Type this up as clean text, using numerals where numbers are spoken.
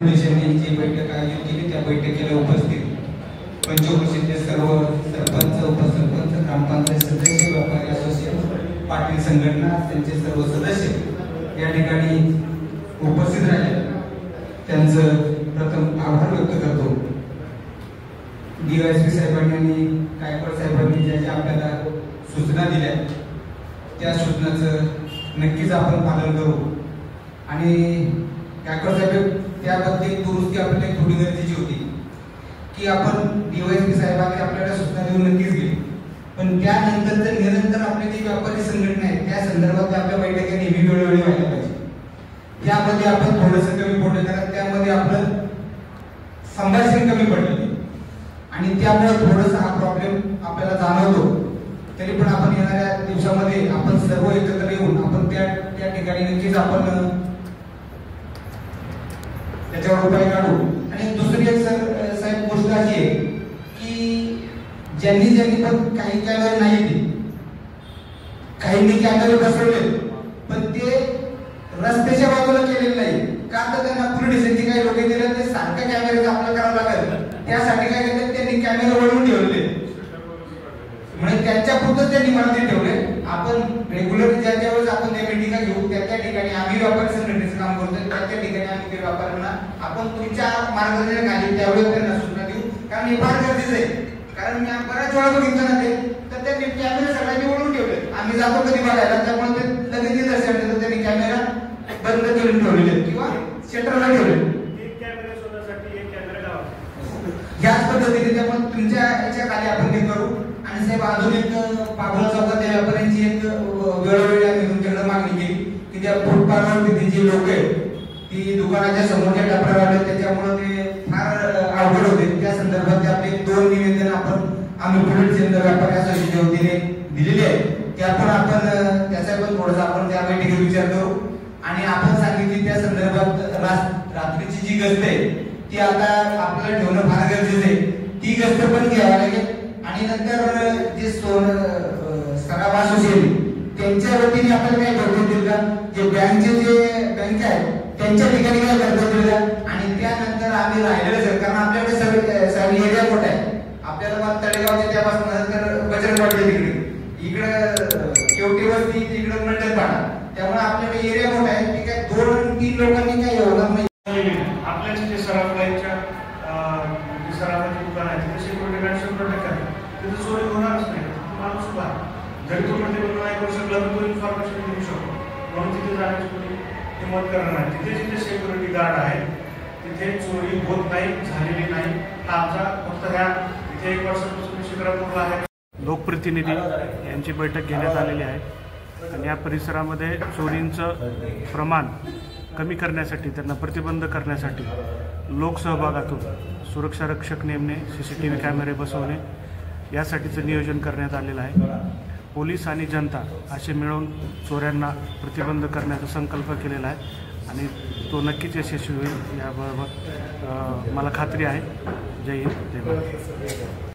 जी बैठक आयोजित केली त्या बैठकीला उपस्थित पंचक्रोशीचे सर्व सरपंच, उपसरपंच, ग्रामपंचायत सदस्य, व्यापारी असोसिएशन, पाटील संघटना त्यांचे सर्व सदस्य या ठिकाणी उपस्थित राहिले त्यांचं प्रथम आभार व्यक्त करतो। डीवायएसपी साहेबांनी, गायकवाड साहेबांनी ज्या ज्या आपल्याला सूचना दिल्या त्या सूचनांचं नक्कीच आपण पालन करू आणि गायकवाड साहेब त्याबद्दल दुरुस्ती आपल्याला थोडी गरजेची होती की आपण डीवायएसपी साहेबांनी आपल्याला सूचना देऊन नक्कीच गेली, पण त्यानंतर जर निरंतर आपली जी व्यापारी संघटना आहे त्या संदर्भात आपल्या बैठका नेहमी वेळोवेळी व्हायला पाहिजे। त्यामध्ये आपण थोडंसं कमी पडलं कारण त्यामध्ये आपलं संभाषण कमी पडलं आणि त्यामुळे थोडंसं हा प्रॉब्लेम आपल्याला जाणवतो। तरी पण आपण येणाऱ्या दिवसामध्ये आपण सर्व एकत्र येऊन आपण त्या ठिकाणी नक्कीच आपण त्याच्यावर उपाय काढू। आणि दुसरी एक साहेब गोष्ट अशी आहे की ज्यांनी पण काही कॅमेरे नाही दिले, काहींनी कॅमेरे बसवले पण ते रस्त्याच्या बाजूला केलेले नाही का तर त्यांना पोलिसांची काही लोक दिले ते सारखं कॅमेऱ्याचं आपलं करावं लागेल, त्यासाठी काय करतात त्यांनी कॅमेरे वळवून ठेवले म्हणजे त्यांच्या पुरतं त्यांनी मर्यादित ठेवले। आपण रेग्युलर ज्या वेळेस आपण त्या मीटिंगा घेऊ त्या ठिकाणी आम्ही व्यापारी संघटनेचं काम करतो त्या ठिकाणी आम्ही ते व्यापाऱ्यांना आपण तुमच्या मार्गदर्शनाखाली त्यावेळेस त्यांना सूचना देऊ कारण हे फार गरजेचं आहे। कारण मी बऱ्याच वेळा बघितलं ना ते तर त्यांनी कॅमेरे सगळ्यांनी वळवून ठेवले, आम्ही जातो कधी बघायला त्यामुळे ते लगेच निदर्शन देतात त्यांनी कॅमेरा बंद करून ठेवलेले किंवा शटरला ठेवले याच पद्धतीने त्यामुळे तुमच्या याच्या खाली आपण हे करू। आणि साहेब अजून एक पाबळ चौकात त्या व्यापाऱ्यांची एक वेळोवेळी आम्ही तुमच्याकडे मागणी केली की त्या फुटपाथवरती जी लोक आहेत ती दुकानाच्या समोरच्या टपऱ्यावर आले त्याच्यामुळे ते फार अवघड होते, त्या संदर्भात आपले 2 निवेदन आम्ही पोलीस व्यापारी असोसिएशनच्या वतीने दिलेले आहेत त्या पण आपण त्याचा पण थोडासा आपण त्या बैठकीत विचार करू। आणि आपण सांगितली त्या संदर्भात रात्रीची जी गस्त आहे ती आता आपल्याला ठेवणं फार गरजेचं आहे, ती गस्त पण घ्यावी लागेल। आणि नंतर जे सराव असोसिएशन त्यांच्या वतीने आपल्याला काय करता येईल का जे बँक आहे त्यांच्या ठिकाणी काय करता येईल का आणि त्यानंतर आम्ही राहिलेलं सर कारण आपल्याकडे सगळी एरिया मोठा आहे, आपल्याला तळेगावच्या त्यापासून तर बजरंग वाटते इकडे केवटी वस्ती तिकडे मंडळ पाडा त्यामुळे आपल्याकडे एरिया मोठा आहे ते काय 2-3 लोकांनी काय होणार नाही। आपल्या जे सराफाईच्या सराफाची दुकान आहे तिथे सिक्युरिटी गार्ड 100% आहे, तिथे चोरी होणारच नाही। माणूस उभा जरी तो प्रतिबंध नाही करू शकला तर तो इन्फॉर्मेशन देऊ शकतो म्हणून तिथे जाण्याची कोणी हिंमत करणार नाही। तिथे जिथे सिक्युरिटी गार्ड आहे तिथे चोरी होत नाही, झालेली नाही। हा आमचा फक्त ह्या इथे 1 वर्षापासून शिक्रापूरला आहे लोकप्रतिनिधी यांची बैठक घेण्यात आलेली आहे आणि या परिसरामध्ये चोरींचं प्रमाण कमी करण्यासाठी त्यांना प्रतिबंध करण्यासाठी लोकसहभागातून सुरक्षा रक्षक नेमणे, CCTV कॅमेरे बसवणे यासाठीचं नियोजन करण्यात आलेलं आहे। पोलीस आणि जनता असे मिळून चोऱ्यांना प्रतिबंध करण्याचा संकल्प केलेला आहे आणि तो नक्कीच यशस्वी होईल याबाबत मला खात्री आहे। जय हिंद, जय भारत।